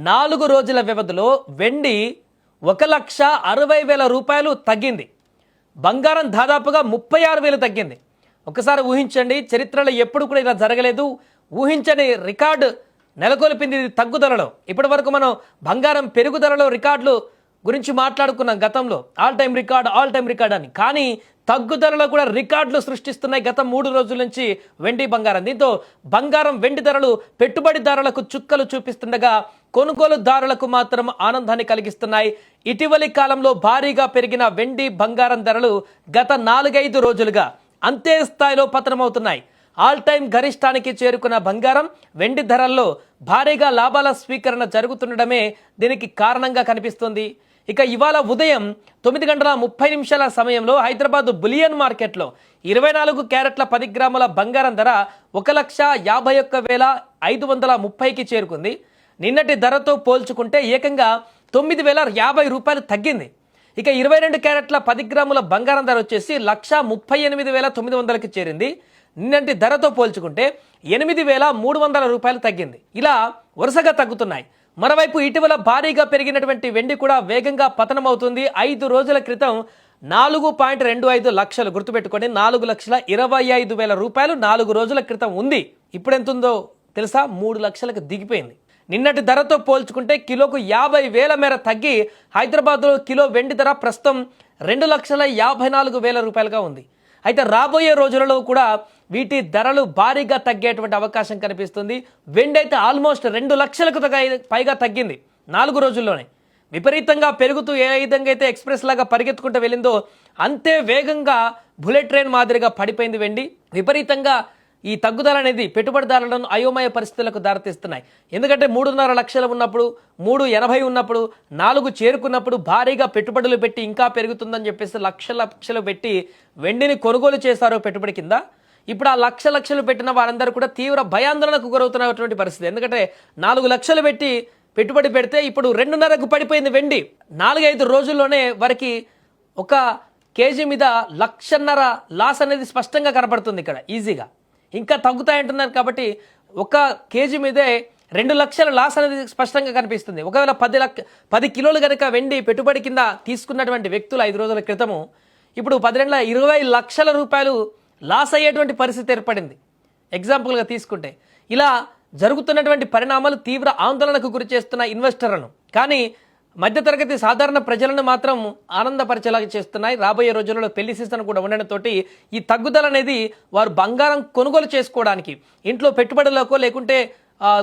4 రోజుల వ్యవధిలో వెండి 1,60,000 రూపాయలు తగ్గింది. బంగారం దాదాపుగా 36,000 తగ్గింది. ఒకసారి ఊహించండి, చరిత్రలో ఎప్పుడు కూడా ఇలా జరగలేదు. ఊహించని రికార్డు నెలకొల్పింది ఇది తగ్గుదలలో. ఇప్పటి వరకు మనం బంగారం పెరుగుదలలో రికార్డులు గురించి మాట్లాడుకున్నాం గతంలో, ఆల్ టైమ్ రికార్డ్ అని. కానీ తగ్గుదలలో కూడా రికార్డులు సృష్టిస్తున్నాయి గత 3 రోజుల నుంచి వెండి బంగారం. దీంతో బంగారం వెండి ధరలు పెట్టుబడిదారులకు చుక్కలు చూపిస్తుండగా కొనుగోలుదారులకు మాత్రం ఆనందాన్ని కలిగిస్తున్నాయి. ఇటీవలి కాలంలో భారీగా పెరిగిన వెండి బంగారం ధరలు గత 4-5 రోజులుగా అంతే స్థాయిలో పతనమవుతున్నాయి. ఆల్ టైమ్ గరిష్టానికి చేరుకున్న బంగారం వెండి ధరల్లో భారీగా లాభాల స్వీకరణ జరుగుతుండడమే దీనికి కారణంగా కనిపిస్తుంది. ఇక ఇవాళ ఉదయం 9:30 సమయంలో హైదరాబాద్ బులియన్ మార్కెట్లో 24 క్యారెట్ల 10 గ్రాముల బంగారం ధర 1,51,530కి చేరుకుంది. నిన్నటి ధరతో పోల్చుకుంటే ఏకంగా 9,050 రూపాయలు తగ్గింది. ఇక 22 క్యారెట్ల 10 గ్రాముల బంగారం ధర వచ్చేసి 1,38,900కి చేరింది. నిన్నటి ధరతో పోల్చుకుంటే 8,300 రూపాయలు తగ్గింది. ఇలా వరుసగా తగ్గుతున్నాయి. మరోవైపు ఇటీవల భారీగా పెరిగినటువంటి వెండి కూడా వేగంగా పతనమవుతుంది. 5 రోజుల క్రితం 4.25 లక్షలు, గుర్తుపెట్టుకోండి, 4,25,000 రూపాయలు 4 రోజుల క్రితం ఉంది. ఇప్పుడు ఎంత ఉందో తెలుసా? 3 లక్షలకు దిగిపోయింది. నిన్నటి ధరతో పోల్చుకుంటే కిలోకు 50,000 మేర తగ్గి హైదరాబాద్లో కిలో వెండి ధర ప్రస్తుతం 2,54,000 రూపాయలుగా ఉంది. అయితే రాబోయే రోజులలో కూడా వీటి ధరలు భారీగా తగ్గేటువంటి అవకాశం కనిపిస్తుంది. వెండి అయితే ఆల్మోస్ట్ 2 లక్షలకు పైగా తగ్గింది 4 రోజుల్లోనే. విపరీతంగా పెరుగుతూ ఏ విధంగా అయితే ఎక్స్ప్రెస్ లాగా పరిగెత్తుకుంటూ వెళ్ళిందో అంతే వేగంగా బుల్లెట్ ట్రైన్ మాదిరిగా పడిపోయింది వెండి. విపరీతంగా ఈ తగ్గుదల అనేది పెట్టుబడిదారులను అయోమయ పరిస్థితులకు దారితీస్తున్నాయి. ఎందుకంటే 3.5 లక్షలు ఉన్నప్పుడు, 3.80 ఉన్నప్పుడు, 4 చేరుకున్నప్పుడు భారీగా పెట్టుబడులు పెట్టి ఇంకా పెరుగుతుందని చెప్పేసి లక్షలు పెట్టి వెండిని కొనుగోలు చేశారు పెట్టుబడి కింద. ఇప్పుడు ఆ లక్షలు పెట్టిన వారందరూ కూడా తీవ్ర భయాందోళనకు గురవుతున్నటువంటి పరిస్థితి. ఎందుకంటే 4 లక్షలు పెట్టి పెట్టుబడి పెడితే ఇప్పుడు 2.5కు పడిపోయింది వెండి. 4-5 రోజుల్లోనే వారికి 1 కేజీ మీద 1,50,000 లాస్ అనేది స్పష్టంగా కనపడుతుంది. ఇక్కడ ఈజీగా ఇంకా తగ్గుతాయంటున్నారు కాబట్టి 1 కేజీ మీదే 2 లక్షల లాస్ అనేది స్పష్టంగా కనిపిస్తుంది. ఒకవేళ 10 కిలోలు కనుక వెండి పెట్టుబడి కింద తీసుకున్నటువంటి వ్యక్తులు 5 రోజుల క్రితము ఇప్పుడు 20 లక్షల రూపాయలు లాస్ అయ్యేటువంటి పరిస్థితి ఏర్పడింది ఎగ్జాంపుల్గా తీసుకుంటే. ఇలా జరుగుతున్నటువంటి పరిణామాలు తీవ్ర ఆందోళనకు గురి చేస్తున్న ఇన్వెస్టర్లను, కానీ మధ్యతరగతి సాధారణ ప్రజలను మాత్రం ఆనందపరిచేలాగా చేస్తున్నాయి. రాబోయే రోజులలో పెళ్లి సీజన్ కూడా ఉండడంతో ఈ తగ్గుదల అనేది వారు బంగారం కొనుగోలు చేసుకోవడానికి, ఇంట్లో పెట్టుబడులకు లేకుంటే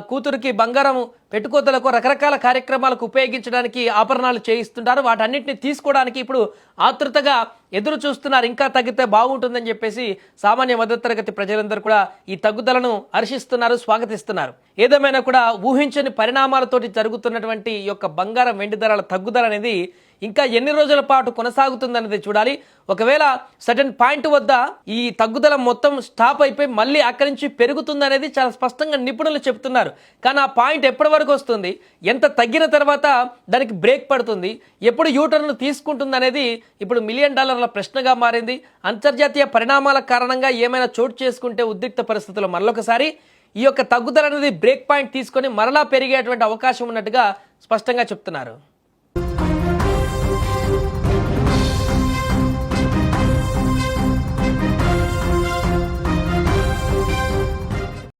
కూతురికి బంగారం పెట్టుకోతలకు రకరకాల కార్యక్రమాలకు ఉపయోగించడానికి ఆభరణాలు చేయిస్తుంటారు. వాటన్నిటిని తీసుకోవడానికి ఇప్పుడు ఆతృతగా ఎదురు చూస్తున్నారు. ఇంకా తగ్గితే బాగుంటుందని చెప్పేసి సామాన్య మధ్యతరగతి ప్రజలందరూ కూడా ఈ తగ్గుదలను హర్షిస్తున్నారు, స్వాగతిస్తున్నారు. ఏదేమైనా కూడా ఊహించని పరిణామాలతోటి జరుగుతున్నటువంటి ఈ యొక్క బంగారం వెండి ధరల తగ్గుదల అనేది ఇంకా ఎన్ని రోజుల పాటు కొనసాగుతుందనేది చూడాలి. ఒకవేళ సర్టెన్ పాయింట్ వద్ద ఈ తగ్గుదల మొత్తం స్టాప్ అయిపోయి మళ్ళీ అక్కడి నుంచి పెరుగుతుందనేది చాలా స్పష్టంగా నిపుణులు చెప్తున్నారు. కానీ ఆ పాయింట్ ఎప్పటి వరకు వస్తుంది, ఎంత తగ్గిన తర్వాత దానికి బ్రేక్ పడుతుంది, ఎప్పుడు యూటర్న్ తీసుకుంటుంది అనేది ఇప్పుడు $1 మిలియన్ ప్రశ్నగా మారింది. అంతర్జాతీయ పరిణామాల కారణంగా ఏమైనా చోటు చేసుకుంటే ఉద్రిక్త పరిస్థితుల్లో మరొకసారి ఈ యొక్క తగ్గుదల అనేది బ్రేక్ పాయింట్ తీసుకొని మరలా పెరిగేటువంటి అవకాశం ఉన్నట్టుగా స్పష్టంగా చెప్తున్నారు.